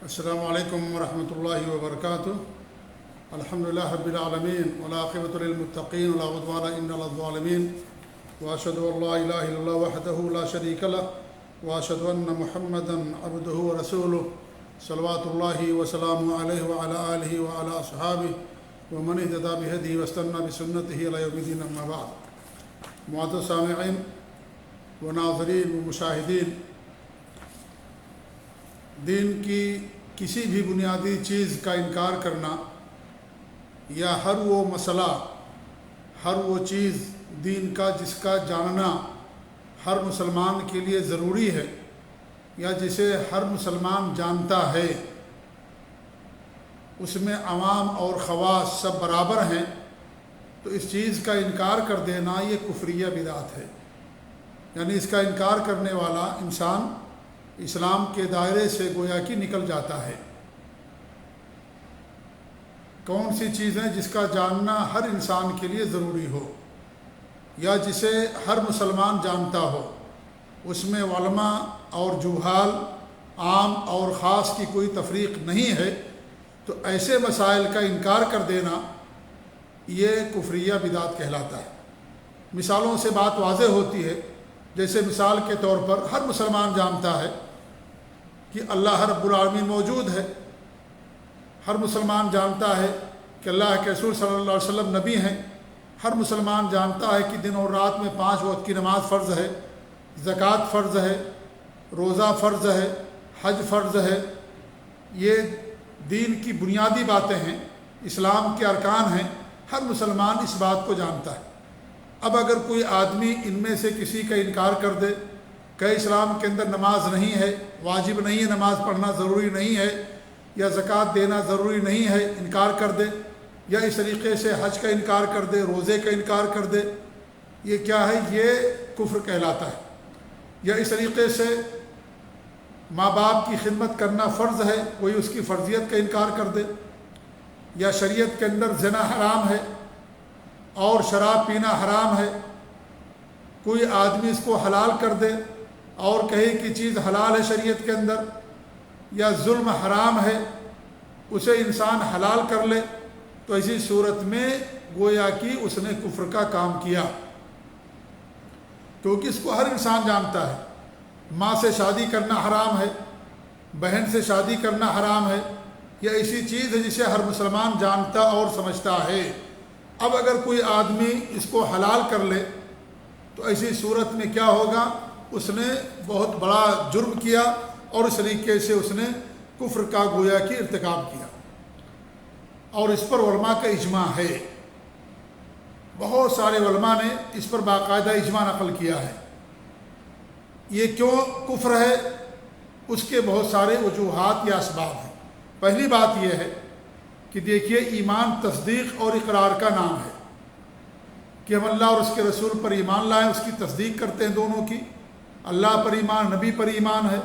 السلام علیکم ورحمۃ اللہ وبرکاتہ۔ الحمدللہ رب العالمین والعاقبۃ للمتقین ولا عدوان الا علی الظالمین، واشهد ان لا الہ الا اللہ وحدہ لا شریک لہ، واشهد ان محمدا عبدہ ورسولہ، صلوات اللہ وسلامہ علیہ وعلی آلہ وعلی اصحابہ ومن اہتدی بہدیہ واستنى بسنتہ الی یوم الدین، اما بعد۔ معزز سامعین و ناظرین و مشاہدین، دین کی کسی بھی بنیادی چیز کا انکار کرنا یا ہر وہ مسئلہ، ہر وہ چیز دین کا جس کا جاننا ہر مسلمان کے لیے ضروری ہے یا جسے ہر مسلمان جانتا ہے، اس میں عوام اور خواص سب برابر ہیں، تو اس چیز کا انکار کر دینا یہ کفریہ بدعت ہے۔ یعنی اس کا انکار کرنے والا انسان اسلام کے دائرے سے گویا کہ نکل جاتا ہے۔ کون سی چیزیں جس کا جاننا ہر انسان کے لیے ضروری ہو یا جسے ہر مسلمان جانتا ہو، اس میں علماء اور جہال، عام اور خاص کی کوئی تفریق نہیں ہے، تو ایسے مسائل کا انکار کر دینا یہ کفریہ بدعت کہلاتا ہے۔ مثالوں سے بات واضح ہوتی ہے، جیسے مثال کے طور پر ہر مسلمان جانتا ہے کہ اللہ رب العالمین موجود ہے، ہر مسلمان جانتا ہے کہ اللہ کے رسول صلی اللہ علیہ وسلم نبی ہیں، ہر مسلمان جانتا ہے کہ دن اور رات میں 5 وقت کی نماز فرض ہے، زکوٰۃ فرض ہے، روزہ فرض ہے، حج فرض ہے۔ یہ دین کی بنیادی باتیں ہیں، اسلام کے ارکان ہیں، ہر مسلمان اس بات کو جانتا ہے۔ اب اگر کوئی آدمی ان میں سے کسی کا انکار کر دے کہ اسلام کے اندر نماز نہیں ہے، واجب نہیں ہے، نماز پڑھنا ضروری نہیں ہے، یا زکوٰۃ دینا ضروری نہیں ہے، انکار کر دے، یا اس طریقے سے حج کا انکار کر دے، روزے کا انکار کر دے، یہ کیا ہے؟ یہ کفر کہلاتا ہے۔ یا اس طریقے سے ماں باپ کی خدمت کرنا فرض ہے، کوئی اس کی فرضیت کا انکار کر دے، یا شریعت کے اندر زنا حرام ہے اور شراب پینا حرام ہے، کوئی آدمی اس کو حلال کر دے اور کہے کہ چیز حلال ہے شریعت کے اندر، یا ظلم حرام ہے اسے انسان حلال کر لے، تو ایسی صورت میں گویا کہ اس نے کفر کا کام کیا، کیونکہ اس کو ہر انسان جانتا ہے۔ ماں سے شادی کرنا حرام ہے، بہن سے شادی کرنا حرام ہے، یا ایسی چیز ہے جسے ہر مسلمان جانتا اور سمجھتا ہے۔ اب اگر کوئی آدمی اس کو حلال کر لے تو ایسی صورت میں کیا ہوگا؟ اس نے بہت بڑا جرم کیا اور اس طریقے سے اس نے کفر کا گویا کہ ارتکاب کیا، اور اس پر علماء کا اجماع ہے۔ بہت سارے علماء نے اس پر باقاعدہ اجماع نقل کیا ہے۔ یہ کیوں کفر ہے؟ اس کے بہت سارے وجوہات یا اسباب ہیں۔ پہلی بات یہ ہے کہ دیکھیے، ایمان تصدیق اور اقرار کا نام ہے کہ ہم اللہ اور اس کے رسول پر ایمان لائیں، اس کی تصدیق کرتے ہیں دونوں کی، اللہ پر ایمان، نبی پر ایمان ہے،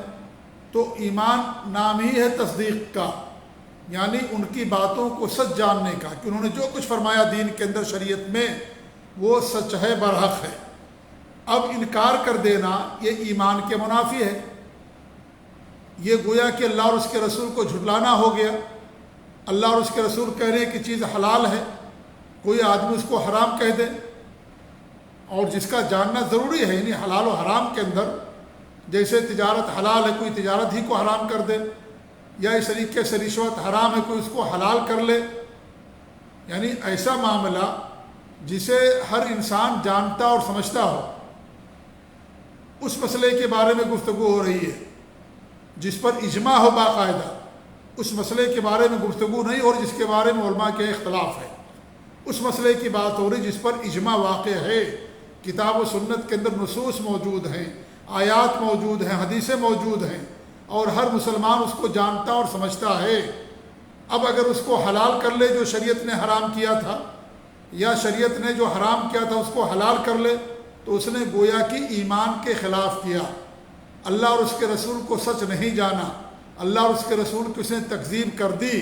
تو ایمان نام ہی ہے تصدیق کا، یعنی ان کی باتوں کو سچ جاننے کا کہ انہوں نے جو کچھ فرمایا دین کے اندر شریعت میں وہ سچ ہے، برحق ہے۔ اب انکار کر دینا یہ ایمان کے منافی ہے، یہ گویا کہ اللہ اور اس کے رسول کو جھٹلانا ہو گیا۔ اللہ اور اس کے رسول کہہ رہے ہیں کہ چیز حلال ہے، کوئی آدمی اس کو حرام کہہ دے، اور جس کا جاننا ضروری ہے، یعنی حلال و حرام کے اندر، جیسے تجارت حلال ہے، کوئی تجارت ہی کو حرام کر دے، یا اس طریقے سے رشوت حرام ہے، کوئی اس کو حلال کر لے، یعنی ایسا معاملہ جسے ہر انسان جانتا اور سمجھتا ہو، اس مسئلے کے بارے میں گفتگو ہو رہی ہے جس پر اجماع ہو باقاعدہ، اس مسئلے کے بارے میں گفتگو نہیں، اور جس کے بارے میں علماء کے اختلاف ہے، اس مسئلے کی بات ہو رہی جس پر اجماع واقع ہے، کتاب و سنت کے اندر نصوص موجود ہیں، آیات موجود ہیں، حدیثیں موجود ہیں، اور ہر مسلمان اس کو جانتا اور سمجھتا ہے۔ اب اگر اس کو حلال کر لے جو شریعت نے حرام کیا تھا، یا شریعت نے جو حرام کیا تھا اس کو حلال کر لے، تو اس نے گویا کہ ایمان کے خلاف کیا، اللہ اور اس کے رسول کو سچ نہیں جانا، اللہ اور اس کے رسول کی اس نے تکذیب کر دی،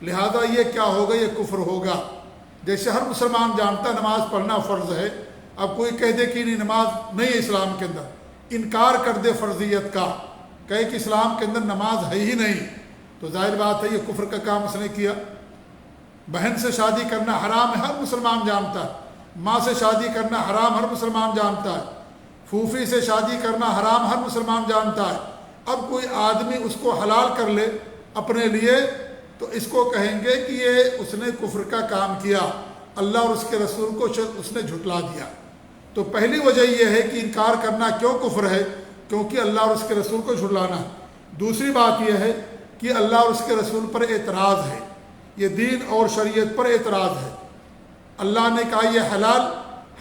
لہذا یہ کیا ہوگا؟ یہ کفر ہوگا۔ جیسے ہر مسلمان جانتا نماز پڑھنا فرض ہے، اب کوئی کہہ دے کہ نہیں نماز نہیں ہے اسلام کے اندر، انکار کر دے فرضیت کا، کہے کہ اسلام کے اندر نماز ہے ہی نہیں، تو ظاہر بات ہے یہ کفر کا کام اس نے کیا۔ بہن سے شادی کرنا حرام ہے، ہر مسلمان جانتا ہے۔ ماں سے شادی کرنا حرام، ہر مسلمان جانتا ہے۔ پھوپھی سے شادی کرنا حرام، ہر مسلمان جانتا ہے۔ اب کوئی آدمی اس کو حلال کر لے اپنے لیے تو اس کو کہیں گے کہ یہ اس نے کفر کا کام کیا، اللہ اور اس کے رسول کو اس نے جھٹلا دیا۔ تو پہلی وجہ یہ ہے کہ انکار کرنا کیوں کفر ہے، کیونکہ اللہ اور اس کے رسول کو جھٹلانا ہے۔ دوسری بات یہ ہے کہ اللہ اور اس کے رسول پر اعتراض ہے، یہ دین اور شریعت پر اعتراض ہے۔ اللہ نے کہا یہ حلال،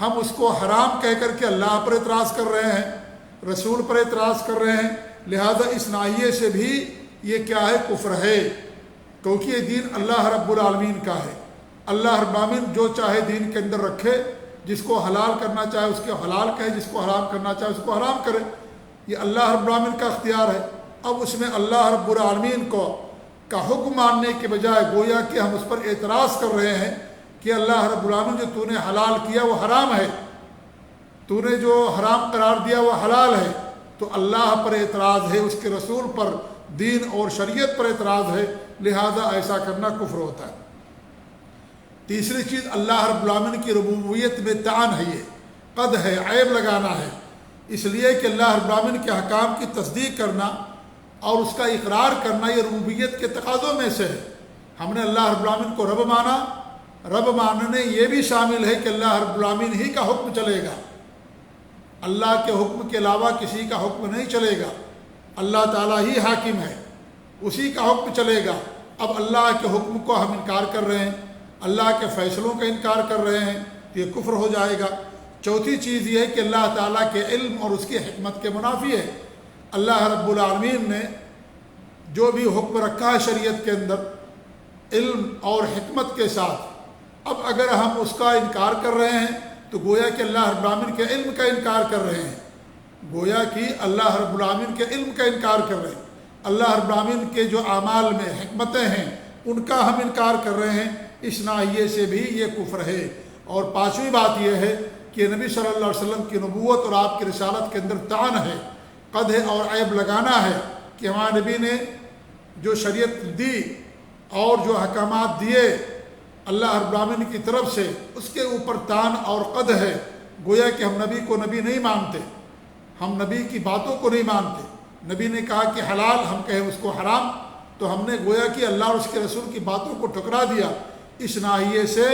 ہم اس کو حرام کہہ کر کے اللہ پر اعتراض کر رہے ہیں، رسول پر اعتراض کر رہے ہیں، لہذا اس ناحیے سے بھی یہ کیا ہے، کفر ہے، کیونکہ یہ دین اللہ رب العالمین کا ہے۔ اللہ رب العالمین جو چاہے دین کے اندر رکھے، جس کو حلال کرنا چاہے اس کو حلال کہے، جس کو حرام کرنا چاہے اس کو حرام کرے، یہ اللہ رب العالمین کا اختیار ہے۔ اب اس میں اللہ رب العالمین کا حکم ماننے کے بجائے گویا کہ ہم اس پر اعتراض کر رہے ہیں کہ اللہ رب العالمین جو تو نے حلال کیا وہ حرام ہے، تو نے جو حرام قرار دیا وہ حلال ہے، تو اللہ پر اعتراض ہے، اس کے رسول پر، دین اور شریعت پر اعتراض ہے، لہذا ایسا کرنا کفر ہوتا ہے۔ تیسری چیز، اللہ رب العالمین کی ربوبیت میں طعن ہے، یہ قد ہے، عیب لگانا ہے، اس لیے کہ اللہ رب العالمین کے احکام کی تصدیق کرنا اور اس کا اقرار کرنا یہ ربوبیت کے تقاضوں میں سے ہے۔ ہم نے اللہ رب العالمین کو رب مانا، رب ماننے یہ بھی شامل ہے کہ اللہ رب العالمین ہی کا حکم چلے گا، اللہ کے حکم کے علاوہ کسی کا حکم نہیں چلے گا، اللہ تعالیٰ ہی حاکم ہے، اسی کا حکم چلے گا۔ اب اللہ کے حکم کو ہم انکار کر رہے ہیں، اللہ کے فیصلوں کا انکار کر رہے ہیں، یہ کفر ہو جائے گا۔ چوتھی چیز یہ ہے کہ اللہ تعالیٰ کے علم اور اس کی حکمت کے منافی ہے۔ اللہ رب العالمین نے جو بھی حکم رکھا ہے شریعت کے اندر علم اور حکمت کے ساتھ، اب اگر ہم اس کا انکار کر رہے ہیں تو گویا کہ اللہ رب العالمین کے علم کا انکار کر رہے ہیں، گویا کہ اللہ رب العالمین کے علم کا انکار کر رہے ہیں، اللہ رب العالمین کے جو اعمال میں حکمتیں ہیں ان کا ہم انکار کر رہے ہیں، اس ناحیے سے بھی یہ کفر ہے۔ اور پانچویں بات یہ ہے کہ نبی صلی اللہ علیہ وسلم کی نبوت اور آپ کی رسالت کے اندر طعن ہے، قد ہے اور عیب لگانا ہے کہ ہمارے نبی نے جو شریعت دی اور جو احکامات دیے اللہ رب العالمین کی طرف سے، اس کے اوپر طعن اور قد ہے، گویا کہ ہم نبی کو نبی نہیں مانتے، ہم نبی کی باتوں کو نہیں مانتے۔ نبی نے کہا کہ حلال، ہم کہیں اس کو حرام، تو ہم نے گویا کہ اللہ اور اس کے رسول کی باتوں کو ٹھکرا دیا۔ اس ناحیے سے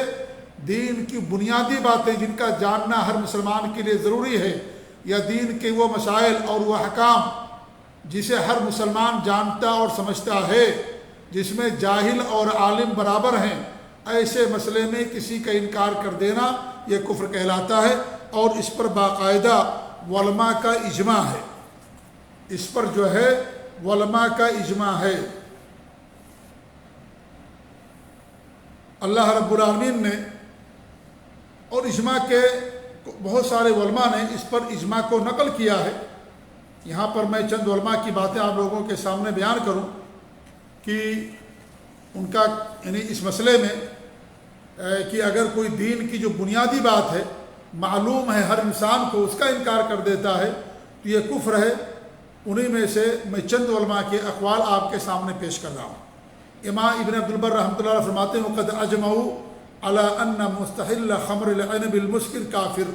دین کی بنیادی باتیں جن کا جاننا ہر مسلمان کے لیے ضروری ہے، یا دین کے وہ مسائل اور وہ احکام جسے ہر مسلمان جانتا اور سمجھتا ہے، جس میں جاہل اور عالم برابر ہیں، ایسے مسئلے میں کسی کا انکار کر دینا یہ کفر کہلاتا ہے، اور اس پر باقاعدہ علماء کا اجماع ہے، اس پر جو ہے علماء کا اجماع ہے۔ اللہ رب العالمین نے اور اجماع کے بہت سارے علماء نے اس پر اجماع کو نقل کیا ہے۔ یہاں پر میں چند علماء کی باتیں آپ لوگوں کے سامنے بیان کروں کہ ان کا یعنی اس مسئلے میں کہ اگر کوئی دین کی جو بنیادی بات ہے معلوم ہے ہر انسان کو، اس کا انکار کر دیتا ہے تو یہ کفر ہے۔ انہی میں سے میں چند علماء کے اقوال آپ کے سامنے پیش کر رہا ہوں۔ امام ابن عبد البر رحمۃ اللہ علیہ فرماتے ہیں قد اجمعوا علی ان مستحل خمر العنب المسکر کافر،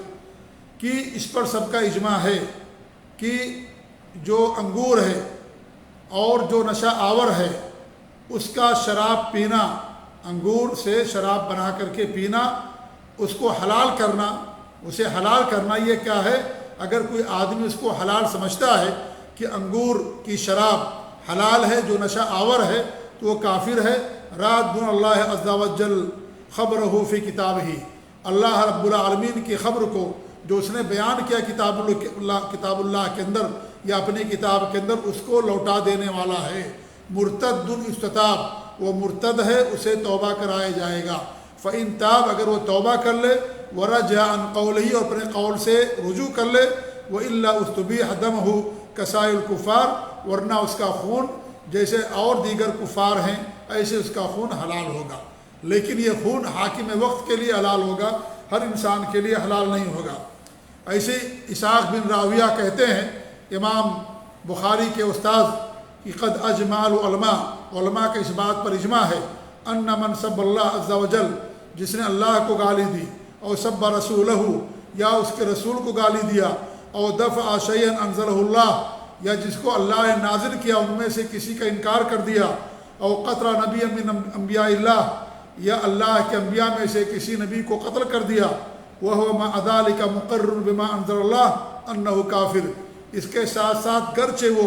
کہ اس پر سب کا اجماع ہے کہ جو انگور ہے اور جو نشہ آور ہے اس کا شراب پینا، انگور سے شراب بنا کر کے پینا، اس کو حلال کرنا، اسے حلال کرنا، یہ کیا ہے؟ اگر کوئی آدمی اس کو حلال سمجھتا ہے کہ انگور کی شراب حلال ہے جو نشہ آور ہے تو وہ کافر ہے۔ راد اللہ عز و جل خبرہ فی کتابہ، اللہ رب العالمین کی خبر کو جو اس نے بیان کیا کتاب اللہ کے اندر یا اپنی کتاب کے اندر، اس کو لوٹا دینے والا ہے۔ مرتد استتاب، وہ مرتد ہے، اسے توبہ کرایا جائے گا۔ فإن تاب، اگر وہ توبہ کر لے، ورجع عن قولہ، اور اپنے قول سے رجوع کر لے، وإلا استبیح دمہ کسائر الکفار، ورنہ اس کا خون جیسے اور دیگر کفار ہیں ایسے اس کا خون حلال ہوگا۔ لیکن یہ خون حاکم وقت کے لیے حلال ہوگا، ہر انسان کے لیے حلال نہیں ہوگا۔ ایسے اسحاق بن راویہ کہتے ہیں، امام بخاری کے استاذ، کہ قد اجمع العلماء علماء کے اس بات پر اجماع ہے ان من سب اللہ عز وجل، جس نے اللہ کو گالی دی، اور سب رسولہ، یا اس کے رسول کو گالی دیا، اور دفع شیئا انزلہ اللہ، یا جس کو اللہ نے نازل کیا ان میں سے کسی کا انکار کر دیا، اور قتل نبی من انبیاء اللہ، یا اللہ کے انبیاء میں سے کسی نبی کو قتل کر دیا، وہ مع ذلک مقرر بما انزل اللہ انہ کافر، اس کے ساتھ ساتھ گرچہ وہ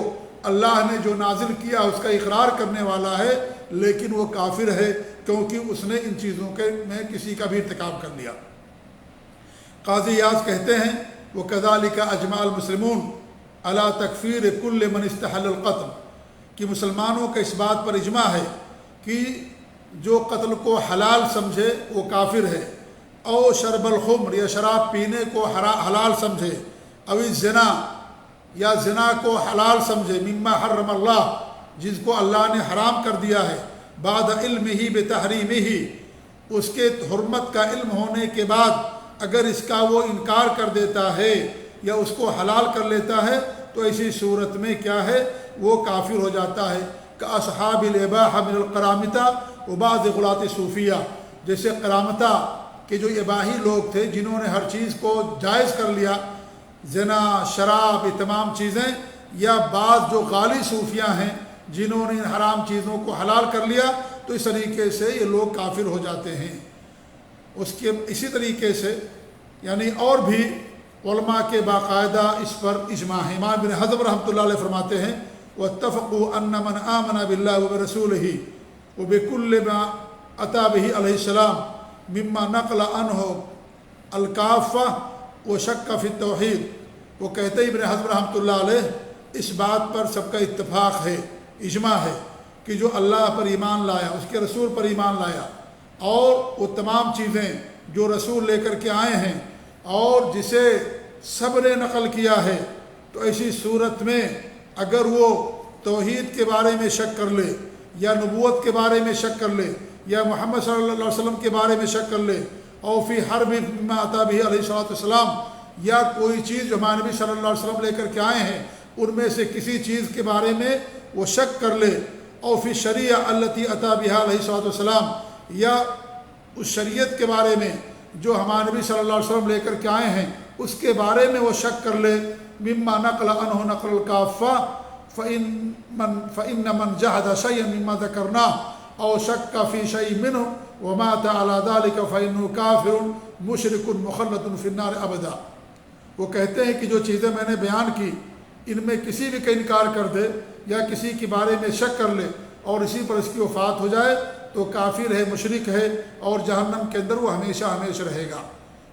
اللہ نے جو نازل کیا اس کا اقرار کرنے والا ہے، لیکن وہ کافر ہے کیونکہ اس نے ان چیزوں کے میں کسی کا بھی ارتکاب کر لیا۔ قاضی یاز کہتے ہیں وَكَذَلِكَ أَجْمَعَ الْمُسْلِمُونَ عَلَى تَكْفِيرِ كُلِّ مَنِ اسْتَحَلَّ الْقَتْلَ، کہ مسلمانوں کا اس بات پر اجماع ہے کہ جو قتل کو حلال سمجھے وہ کافر ہے، او شرب الخمر، یا شراب پینے کو حلال سمجھے، او الزنا، یا زنا کو حلال سمجھے، مما حرم اللہ، جس کو اللہ نے حرام کر دیا ہے، بعد علمہ بتحریمہ، اس کے حرمت کا علم ہونے کے بعد اگر اس کا وہ انکار کر دیتا ہے یا اس کو حلال کر لیتا ہے تو ایسی صورت میں کیا ہے، وہ کافر ہو جاتا ہے۔ کہ اصحاب الاباحہ من القرامطہ و بعض غلاۃ صوفیہ، جیسے قرامطہ کے جو اباحی لوگ تھے جنہوں نے ہر چیز کو جائز کر لیا، زنا، شراب، یہ تمام چیزیں، یا بعض جو غالی صوفیہ ہیں جنہوں نے حرام چیزوں کو حلال کر لیا، تو اس طریقے سے یہ لوگ کافر ہو جاتے ہیں۔ اسی طریقے سے یعنی اور بھی علماء کے باقاعدہ اس پر اجماع ہے۔ امام ابن حزم رحمۃ اللہ علیہ فرماتے ہیں واتفقوا ان من آمن باللہ وبرسولہ وبکل ما اتی بہ علیہ السلام مما نقل عنہ الکافہ وشک فی التوحید، وہ کہتے ہیں ابن حزم رحمۃ اللہ علیہ اس بات پر سب کا اتفاق ہے، اجماع ہے کہ جو اللہ پر ایمان لایا، اس کے رسول پر ایمان لایا، اور وہ تمام چیزیں جو رسول لے کر کے آئے ہیں اور جسے سب نے نقل کیا ہے، تو ایسی صورت میں اگر وہ توحید کے بارے میں شک کر لے، یا نبوت کے بارے میں شک کر لے، یا محمد صلی اللہ علیہ وسلم کے بارے میں شک کر لے، اور فی حرب مما اتی بہ علیہ الصلوۃ والسلام، یا کوئی چیز جو ہمارے نبی صلی اللہ علیہ وسلم لے کر کے آئے ہیں ان میں سے کسی چیز کے بارے میں وہ شک کر لے، اور فی شریعہ التی اتی بہا علیہ الصلوۃ والسلام، یا اس شریعت کے بارے میں جو ہمارے نبی صلی اللہ علیہ وسلم لے کر کے آئے ہیں اس کے بارے میں وہ شک کر لے، مما نقل عنہ نقل الکافہ فإن من جحد شيئا مما ذكرناه أو شك في شيء منه ومات على ذلك فإنه كافر مشرك مخلد في النار أبدا۔ وہ کہتے ہیں کہ جو چیزیں میں نے بیان کی ان میں کسی بھی کا انکار کر دے یا کسی کے بارے میں شک کر لے اور اسی پر اس کی وفات ہو جائے تو کافر ہے، مشرک ہے، اور جہنم کے اندر وہ ہمیشہ ہمیشہ رہے گا،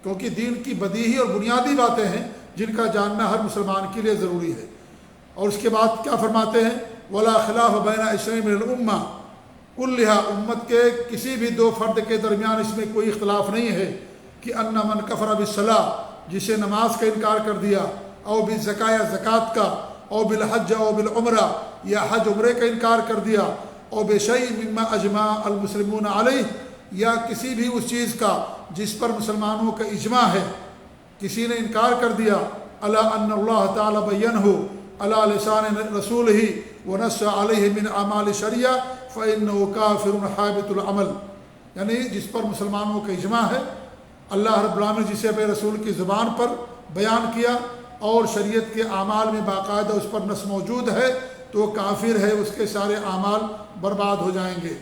کیونکہ دین کی بدیہی اور بنیادی باتیں ہیں جن کا جاننا ہر مسلمان کے لیے ضروری ہے۔ اور اس کے بعد کیا فرماتے ہیں ولا خلاف بین اثنین من الامہ کلھا، امت کے کسی بھی دو فرد کے درمیان اس میں کوئی اختلاف نہیں ہے کہ ان من کفر بالصلاۃ، جسے نماز کا انکار کر دیا، او بالزکاۃ، زکوٰۃ کا، او بالحج او بالعمرہ، یا حج عمرے کا انکار کر دیا، او بشیء مما اجمع المسلمون علیہ، یا کسی بھی اس چیز کا جس پر مسلمانوں کا اجماع ہے، کسی نے انکار کر دیا، الا ان اللہ تعالی بینہ علی لسان رسولہ ونص علیہ من اعمال شریعہ فإنہ کافر حابط العمل، یعنی جس پر مسلمانوں کا اجماع ہے، اللہ رب العالمین جسے اپنے رسول کی زبان پر بیان کیا اور شریعت کے اعمال میں باقاعدہ اس پر نص موجود ہے، تو وہ کافر ہے، اس کے سارے اعمال برباد ہو جائیں گے۔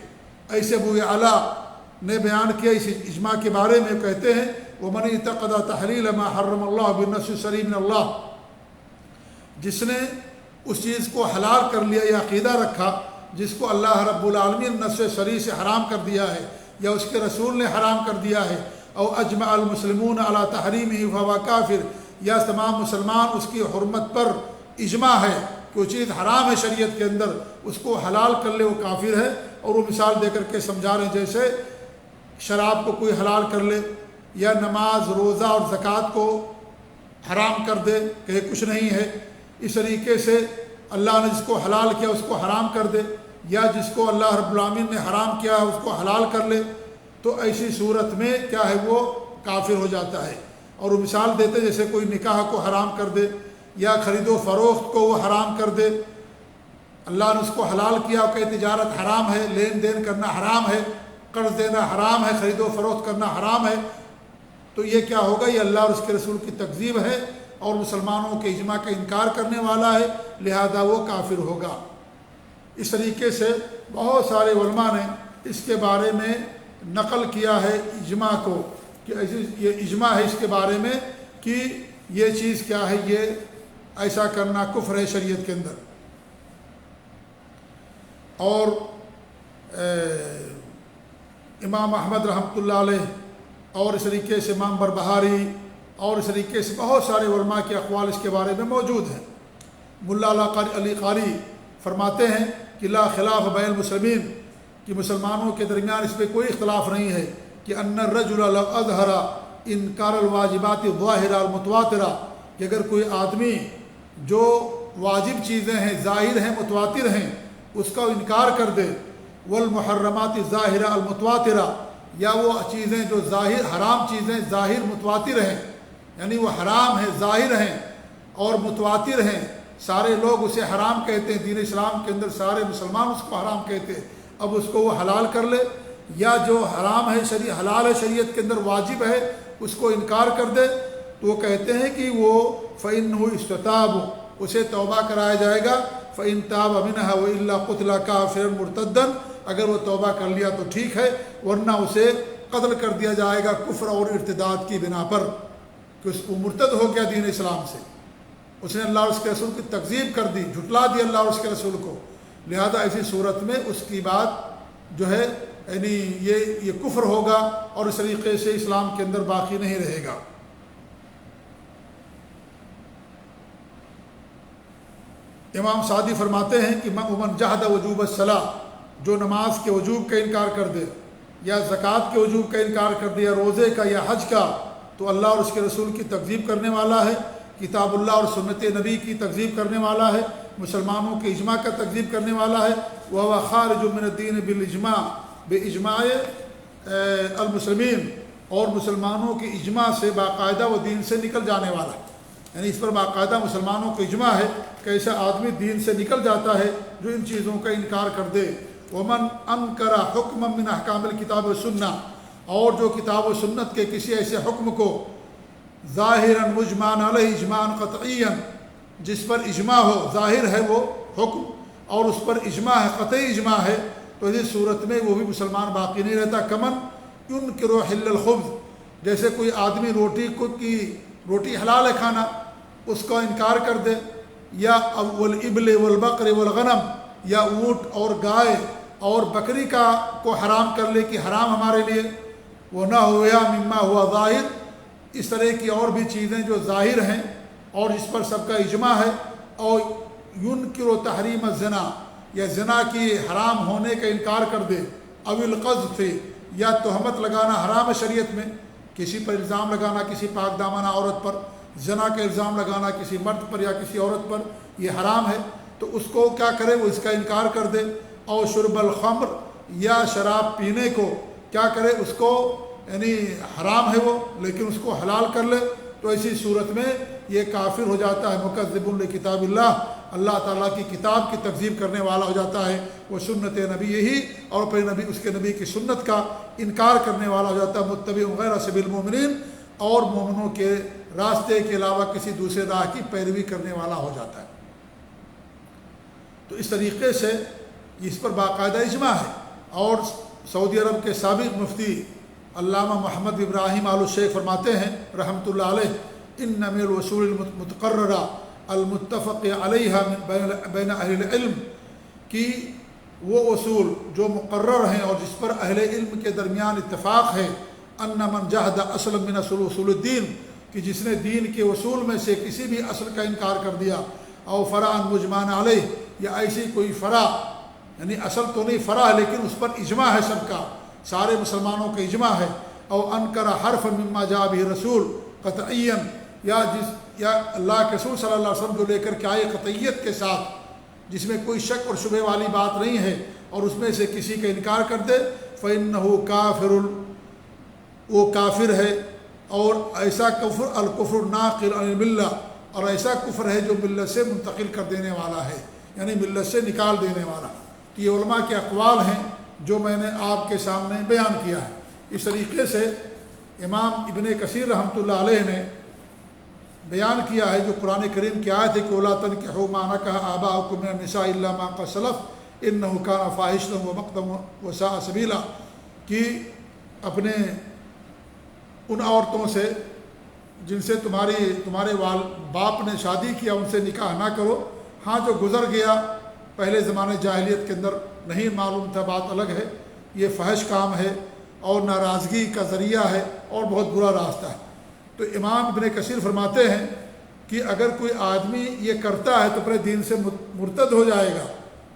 ایسے ابو اعلیٰ نے بیان کیا اس اجماع کے بارے میں، کہتے ہیں ومن اعتقد تحلیل ما حرم اللہ بالنص الصریح من اللہ، جس نے اس چیز کو حلال کر لیا یا عقیدہ رکھا جس کو اللہ رب العالمین نص صریح سے حرام کر دیا ہے یا اس کے رسول نے حرام کر دیا ہے، او اجمع المسلمون علی تحریمہ فہو کافر، یا تمام مسلمان اس کی حرمت پر اجماع ہے کہ وہ چیز حرام ہے شریعت کے اندر، اس کو حلال کر لے وہ کافر ہے۔ اور وہ مثال دے کر کے سمجھا رہے ہیں جیسے شراب کو کوئی حلال کر لے، یا نماز، روزہ اور زکوٰۃ کو حرام کر دے کہ کچھ نہیں ہے، اس طریقے سے اللہ نے جس کو حلال کیا اس کو حرام کر دے، یا جس کو اللہ رب العالمین نے حرام کیا اس کو حلال کر لے، تو ایسی صورت میں کیا ہے وہ کافر ہو جاتا ہے۔ اور وہ مثال دیتے جیسے کوئی نکاح کو حرام کر دے یا خرید و فروخت کو وہ حرام کر دے، اللہ نے اس کو حلال کیا کہ تجارت حرام ہے، لین دین کرنا حرام ہے، قرض دینا حرام ہے، خرید و فروخت کرنا حرام ہے، تو یہ کیا ہوگا؟ یہ اللہ اور اس کے رسول کی تکذیب ہے اور مسلمانوں کے اجماع کا انکار کرنے والا ہے، لہذا وہ کافر ہوگا۔ اس طریقے سے بہت سارے علماء نے اس کے بارے میں نقل کیا ہے اجماع کو، کہ یہ اجماع ہے اس کے بارے میں کہ یہ چیز کیا ہے، یہ ایسا کرنا کفر ہے شریعت کے اندر۔ اور امام احمد رحمۃ اللہ علیہ اور اس طریقے سے امام بربہاری اور اس طریقے سے بہت سارے علماء کے اقوال اس کے بارے میں موجود ہیں۔ ملا علی قاری فرماتے ہیں کہ لا خلاف بین المسلمین، کہ مسلمانوں کے درمیان اس پہ کوئی اختلاف نہیں ہے کہ ان الرجل لو اظہر انکار الواجبات الظاہرہ المتواترہ، کہ اگر کوئی آدمی جو واجب چیزیں ہیں، ظاہر ہیں، متواتر ہیں، اس کا انکار کر دے، والمحرمات الظاہرہ المتواترہ، یا وہ چیزیں جو ظاہر حرام چیزیں ظاہر متواتر ہیں، یعنی وہ حرام ہیں، ظاہر ہیں اور متواتر ہیں، سارے لوگ اسے حرام کہتے ہیں، دین اسلام کے اندر سارے مسلمان اس کو حرام کہتے ہیں، اب اس کو وہ حلال کر لے، یا جو حرام ہے حلال ہے شریعت کے اندر واجب ہے اس کو انکار کر دے، تو وہ کہتے ہیں کہ وہ فَإِنَّهُ اسْتَتَابُ، اسے توبہ کرایا جائے گا، فَإِن تَابَ مِنْهَا وَإِلَّا قُتِلَ كَافِرًا مُرْتَدًّا، اگر وہ توبہ کر لیا تو ٹھیک ہے، ورنہ اسے قتل کر دیا جائے گا کفر اور ارتداد کی بنا پر، کہ اس کو مرتد ہو گیا دین اسلام سے، اس نے اللہ اور اس کے رسول کی تکذیب کر دی، جھٹلا دی اللہ اور اس کے رسول کو، لہذا ایسی صورت میں اس کی بات جو ہے یعنی یہ کفر ہوگا اور اس طریقے سے اسلام کے اندر باقی نہیں رہے گا۔ امام سعدی فرماتے ہیں کہ من جحد وجوب الصلاۃ، جو نماز کے وجوب کا انکار کر دے یا زکوٰۃ کے وجوب کا انکار کر دے یا روزے کا یا حج کا، تو اللہ اور اس کے رسول کی تکذیب کرنے والا ہے، کتاب اللہ اور سنت نبی کی تکذیب کرنے والا ہے، مسلمانوں کے اجماع کا تکذیب کرنے والا ہے، وہ خارج من الدین بالاجماع، باجماع المسلمین، اور مسلمانوں کے اجماع سے باقاعدہ وہ دین سے نکل جانے والا ہے، یعنی اس پر باقاعدہ مسلمانوں کا اجماع ہے کہ ایسا آدمی دین سے نکل جاتا ہے جو ان چیزوں کا انکار کر دے۔ ومن انکر حکما من احکام الکتاب والسنہ، اور جو کتاب و سنت کے کسی ایسے حکم کو ظاہراً مجمعاً علیہ اجماعاً قطعیاً، جس پر اجماع ہو، ظاہر ہے وہ حکم اور اس پر اجماع ہے، قطعی اجماع ہے، تو اس صورت میں وہ بھی مسلمان باقی نہیں رہتا۔ کمن ينکر حل الخبز، جیسے کوئی آدمی روٹی حلال ہے کھانا، اس کا انکار کر دے، یا والابل والبقر والغنم، یا اونٹ اور گائے اور بکری کو حرام کر لے کہ حرام ہمارے لیے، وہ نہ ہو یا مما ہوا ظاہر، اس طرح کی اور بھی چیزیں جو ظاہر ہیں اور اس پر سب کا اجماع ہے، اور ينکر تحریم الزنا، یا زنا کی حرام ہونے کا انکار کر دے، او القذف، یا تہمت لگانا حرام ہے شریعت میں، کسی پر الزام لگانا، کسی پاک دامنہ عورت پر زنا کا الزام لگانا، کسی مرد پر یا کسی عورت پر، یہ حرام ہے، تو اس کو کیا کرے، وہ اس کا انکار کر دے۔ اور شرب الخمر، یا شراب پینے کو کیا کرے، اس کو یعنی حرام ہے وہ لیکن اس کو حلال کر لے، تو ایسی صورت میں یہ کافر ہو جاتا ہے، مکذب لکتاب اللہ، اللہ تعالیٰ کی کتاب کی تکذیب کرنے والا ہو جاتا ہے، وہ سنت نبی یہی، اور پھر اس کے نبی کی سنت کا انکار کرنے والا ہو جاتا ہے، متبع غیر سبیل المؤمنین، اور مومنوں کے راستے کے علاوہ کسی دوسرے راہ کی پیروی کرنے والا ہو جاتا ہے۔ تو اس طریقے سے اس پر باقاعدہ اجماع ہے، اور سعودی عرب کے سابق مفتی علامہ محمد ابراہیم آل الشیخ فرماتے ہیں رحمۃ اللہ علیہ، ان من الوصول المتقررہ المتفق علیہ بین اہل العلم، کہ وہ اصول جو مقرر ہیں اور جس پر اہل علم کے درمیان اتفاق ہے، ان من جحد اصل من اصول الدین، کہ جس نے دین کے اصول میں سے کسی بھی اصل کا انکار کر دیا، او فرعا مجمعا علیہ، یا ایسی کوئی فرع، یعنی اصل تو نہیں فرع ہے لیکن اس پر اجماع ہے سب کا، سارے مسلمانوں کا اجماع ہے، او انکر حرفا مما جاء به رسول قطعیا، یا اللہ کے رسول صلی اللہ علیہ وسلم جو لے کر کے آئے قطعیت کے ساتھ، جس میں کوئی شک اور شبہ والی بات نہیں ہے، اور اس میں سے کسی کا انکار کر دے، فإنه کافر، وہ کافر ہے، اور ایسا کفر الکفر ناقل عن الملہ، اور ایسا کفر ہے جو ملت سے منتقل کر دینے والا ہے، یعنی ملت سے نکال دینے والا۔ تو یہ علماء کے اقوال ہیں جو میں نے آپ کے سامنے بیان کیا ہے۔ اس طریقے سے امام ابن کثیر رحمۃ اللہ علیہ نے بیان کیا ہے جو قرآن کریم کی آیت ہے کہ وَلَا تَنكِحُوا مَا نَكَحَ آبَاؤُكُم مِّنَ النِّسَاءِ إِلَّا مَا قَدْ سَلَفَ إِنَّهُ كَانَ فَاحِشَةً وَمَقْتًا وَسَاءَ سَبِيلًا، کہ اپنے ان عورتوں سے جن سے تمہارے باپ نے شادی کیا ان سے نکاح نہ کرو، ہاں جو گزر گیا پہلے زمانے جاہلیت کے اندر نہیں معلوم تھا بات الگ ہے، یہ فحش کام ہے اور ناراضگی کا ذریعہ ہے اور بہت برا راستہ ہے۔ تو امام ابن کثیر فرماتے ہیں کہ اگر کوئی آدمی یہ کرتا ہے تو اپنے دین سے مرتد ہو جائے گا،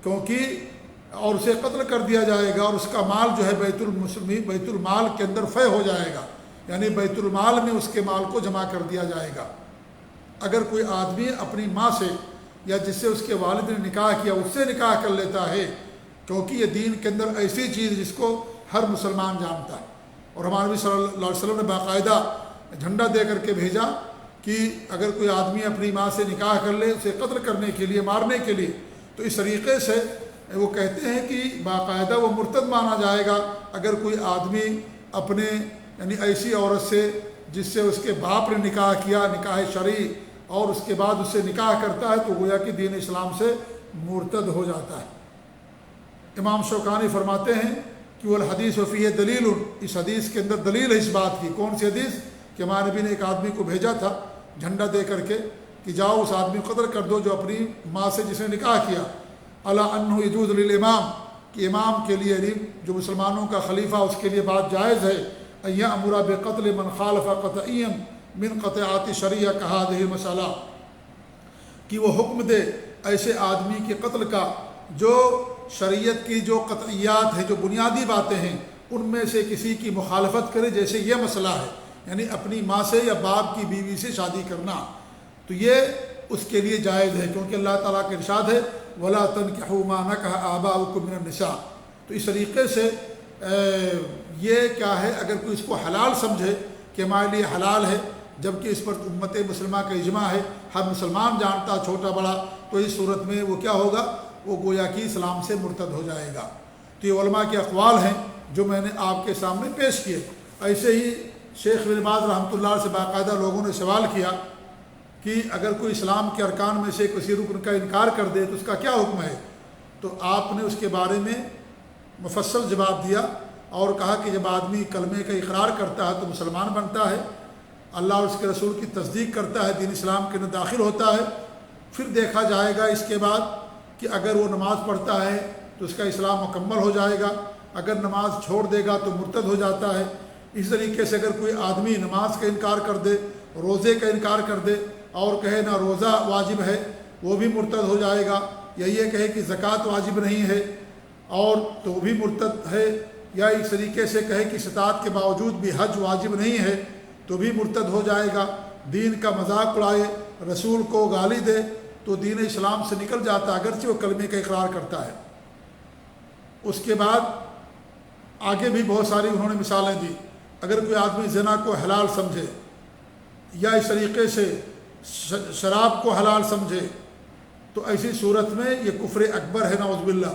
کیونکہ اور اسے قتل کر دیا جائے گا، اور اس کا مال جو ہے بیت المال کے اندر فے ہو جائے گا، یعنی بیت المال میں اس کے مال کو جمع کر دیا جائے گا۔ اگر کوئی آدمی اپنی ماں سے یا جس سے اس کے والد نے نکاح کیا اس سے نکاح کر لیتا ہے، کیونکہ یہ دین کے اندر ایسی چیز جس کو ہر مسلمان جانتا ہے، اور ہمارے نبی صلی اللہ علیہ وسلم نے باقاعدہ جھنڈا دے کر کے بھیجا کہ اگر کوئی آدمی اپنی ماں سے نکاح کر لے اسے قتل کرنے کے لیے، مارنے کے لیے، تو اس طریقے سے وہ کہتے ہیں کہ باقاعدہ وہ مرتد مانا جائے گا اگر کوئی آدمی اپنے یعنی ایسی عورت سے جس سے اس کے باپ نے نکاح کیا، نکاح شرعی، اور اس کے بعد اس سے نکاح کرتا ہے تو گویا کہ دین اسلام سے مرتد ہو جاتا ہے۔ امام شوکانی فرماتے ہیں کہ والحدیث فیہ دلیل، اس حدیث کے اندر دلیل ہے اس بات کی۔ کون سی حدیث؟ کہ ہمارے نبی نے ایک آدمی کو بھیجا تھا جھنڈا دے کر کے کہ جاؤ اس آدمی کو قتل کر دو جو اپنی ماں سے جس نے نکاح کیا، الا انہ یجوز للامام، کہ امام کے لیے جو مسلمانوں کا خلیفہ اس کے لیے بات جائز ہے، ان یامر بقتل من خالف قطعیا من قطعات شریعہ کہذہ مسئلہ، کہ وہ حکم دے ایسے آدمی کے قتل کا جو شریعت کی جو قطعیات ہیں، جو بنیادی باتیں ہیں، ان میں سے کسی کی مخالفت کرے، جیسے یہ مسئلہ ہے، یعنی اپنی ماں سے یا باپ کی بیوی سے شادی کرنا، تو یہ اس کے لیے جائز ہے، کیونکہ اللہ تعالیٰ کا ارشاد ہے وَلَا تَنكِحُوا مَا نَكَحَ آبَاؤُكُم مِّنَ النِّسَاءِ۔ تو اس طریقے سے یہ کیا ہے، اگر کوئی اس کو حلال سمجھے کہ ہمارے لیے حلال ہے، جبکہ اس پر امت مسلمہ کا اجماع ہے، ہر مسلمان جانتا چھوٹا بڑا، تو اس صورت میں وہ کیا ہوگا، وہ گویا کہ اسلام سے مرتد ہو جائے گا۔ تو یہ علماء کے اقوال ہیں جو میں نے آپ کے سامنے پیش کیے۔ ایسے ہی شیخ بن باز رحمۃ اللہ سے باقاعدہ لوگوں نے سوال کیا کہ اگر کوئی اسلام کے ارکان میں سے کسی رکن کا انکار کر دے تو اس کا کیا حکم ہے؟ تو آپ نے اس کے بارے میں مفصل جواب دیا اور کہا کہ جب آدمی کلمے کا اقرار کرتا ہے تو مسلمان بنتا ہے، اللہ اور اس کے رسول کی تصدیق کرتا ہے، دین اسلام کے اندر داخل ہوتا ہے، پھر دیکھا جائے گا اس کے بعد کہ اگر وہ نماز پڑھتا ہے تو اس کا اسلام مکمل ہو جائے گا، اگر نماز چھوڑ دے گا تو مرتد ہو جاتا ہے۔ اس طریقے سے اگر کوئی آدمی نماز کا انکار کر دے، روزے کا انکار کر دے اور کہے نہ روزہ واجب ہے، وہ بھی مرتد ہو جائے گا، یا یہ کہے کہ زکوٰۃ واجب نہیں ہے اور تو وہ بھی مرتد ہے، یا اس طریقے سے کہے کہ استطاعت کے باوجود بھی حج واجب نہیں ہے تو بھی مرتد ہو جائے گا، دین کا مذاق اڑائے، رسول کو گالی دے تو دین اسلام سے نکل جاتا ہے، اگرچہ وہ کلمے کا اقرار کرتا ہے۔ اس کے بعد آگے بھی بہت ساری انہوں نے مثالیں دی۔ اگر کوئی آدمی زنا کو حلال سمجھے یا اس طریقے سے شراب کو حلال سمجھے تو ایسی صورت میں یہ کفر اکبر ہے، نعوذ باللہ۔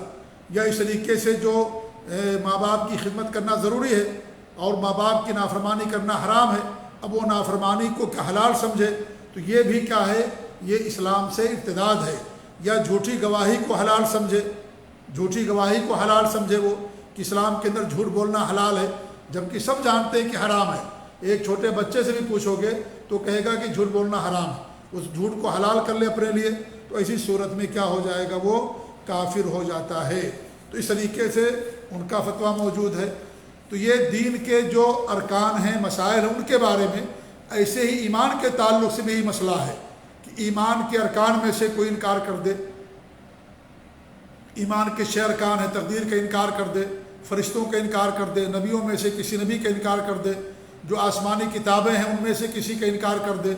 یا اس طریقے سے جو ماں باپ کی خدمت کرنا ضروری ہے اور ماں باپ کی نافرمانی کرنا حرام ہے، اب وہ نافرمانی کو حلال سمجھے تو یہ بھی کیا ہے، یہ اسلام سے ارتداد ہے۔ یا جھوٹی گواہی کو حلال سمجھے، جھوٹی گواہی کو حلال سمجھے وہ کہ اسلام کے اندر جھوٹ بولنا حلال ہے، جبکہ سب جانتے ہیں کہ حرام ہے۔ ایک چھوٹے بچے سے بھی پوچھو گے تو کہے گا کہ جھوٹ بولنا حرام ہے، اس جھوٹ کو حلال کر لے اپنے لیے تو ایسی صورت میں کیا ہو جائے گا، وہ کافر ہو جاتا ہے۔ تو اس طریقے سے ان کا فتویٰ موجود ہے۔ تو یہ دین کے جو ارکان ہیں، مسائل ہیں، ان کے بارے میں، ایسے ہی ایمان کے تعلق سے بھی یہی مسئلہ ہے کہ ایمان کے ارکان میں سے کوئی انکار کر دے، ایمان کے 6 ارکان ہیں، تقدیر کا انکار کر دے، فرشتوں کا انکار کر دے، نبیوں میں سے کسی نبی کا انکار کر دے، جو آسمانی کتابیں ہیں ان میں سے کسی کا انکار کر دے،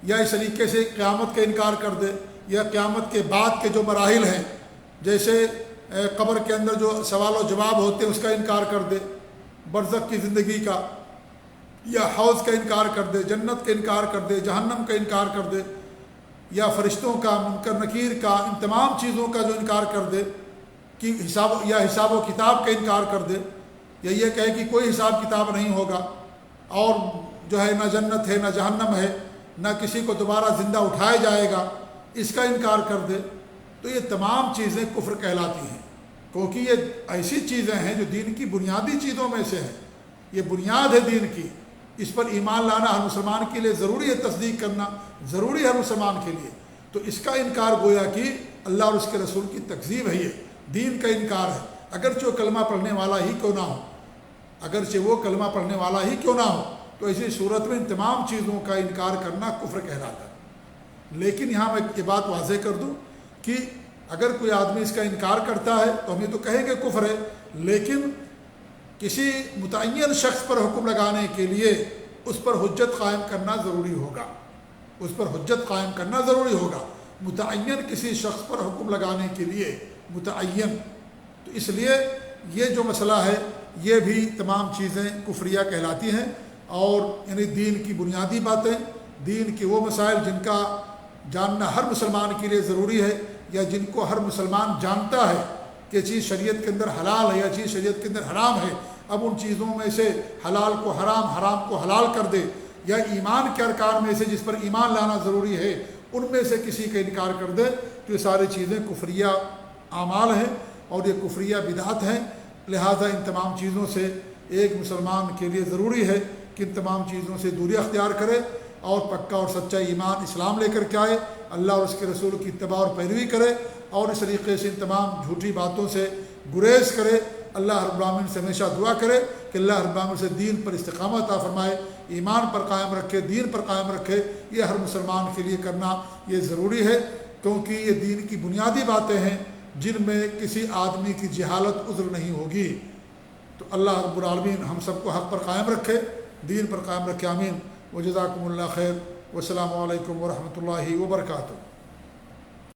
یا اس طریقے سے قیامت کا انکار کر دے، یا قیامت کے بعد کے جو مراحل ہیں جیسے قبر کے اندر جو سوال و جواب ہوتے ہیں اس کا انکار کر دے، برزخ کی زندگی کا، یا حوض کا انکار کر دے، جنت کا انکار کر دے، جہنم کا انکار کر دے، یا فرشتوں کا، منکر نکیر کا، ان تمام چیزوں کا جو انکار کر دے کہ حساب و کتاب کا انکار کر دے، یا یہ کہے کہ کوئی حساب کتاب نہیں ہوگا، اور جو ہے نہ جنت ہے نہ جہنم ہے، نہ کسی کو دوبارہ زندہ اٹھایا جائے گا، اس کا انکار کر دے، تو یہ تمام چیزیں کفر کہلاتی ہیں، کیونکہ یہ ایسی چیزیں ہیں جو دین کی بنیادی چیزوں میں سے ہیں، یہ بنیاد ہے دین کی، اس پر ایمان لانا ہر مسلمان کے لیے ضروری ہے، تصدیق کرنا ضروری ہے ہر مسلمان کے لیے۔ تو اس کا انکار گویا کہ اللہ اور اس کے رسول کی تکذیب ہے، یہ دین کا انکار ہے، اگرچہ وہ کلمہ پڑھنے والا ہی کیوں نہ ہو، اگرچہ وہ کلمہ پڑھنے والا ہی کیوں نہ ہو، تو ایسی صورت میں ان تمام چیزوں کا انکار کرنا کفر کہلاتا ہے۔ لیکن یہاں میں یہ بات واضح کر دوں کہ اگر کوئی آدمی اس کا انکار کرتا ہے تو ہم یہ تو کہیں گے کفر ہے، لیکن کسی متعین شخص پر حکم لگانے کے لیے اس پر حجت قائم کرنا ضروری ہوگا، اس پر حجت قائم کرنا ضروری ہوگا، متعین کسی شخص پر حکم لگانے کے لیے متعین۔ تو اس لیے یہ جو مسئلہ ہے یہ بھی تمام چیزیں کفریہ کہلاتی ہیں، اور یعنی دین کی بنیادی باتیں، دین کے وہ مسائل جن کا جاننا ہر مسلمان کے لیے ضروری ہے، یا جن کو ہر مسلمان جانتا ہے کہ چیز شریعت کے اندر حلال ہے یا چیز شریعت کے اندر حرام ہے، اب ان چیزوں میں سے حلال کو حرام، حرام کو حلال کر دے، یا ایمان کے ارکان میں سے جس پر ایمان لانا ضروری ہے ان میں سے کسی کا انکار کر دے، تو یہ ساری چیزیں کفریہ اعمال ہیں اور یہ کفریہ بدعت ہیں۔ لہذا ان تمام چیزوں سے ایک مسلمان کے لیے ضروری ہے کہ ان تمام چیزوں سے دوری اختیار کرے اور پکا اور سچا ایمان اسلام لے کر کے آئے، اللہ اور اس کے رسول کی اتباع اور پیروی کرے، اور اس طریقے سے ان تمام جھوٹی باتوں سے گریز کرے۔ اللہ رب العالمین سے ہمیشہ دعا کرے کہ اللہ رب العالمین سے دین پر استقامت عطا فرمائے، ایمان پر قائم رکھے، دین پر قائم رکھے۔ یہ ہر مسلمان کے لیے کرنا یہ ضروری ہے، کیونکہ یہ دین کی بنیادی باتیں ہیں جن میں کسی آدمی کی جہالت عذر نہیں ہوگی۔ تو اللہ رب العالمین ہم سب کو حق پر قائم رکھے، دین پر قائم رکھے، آمین۔ وجزاکم اللہ خیر، والسلام علیکم ورحمۃ اللہ وبرکاتہ۔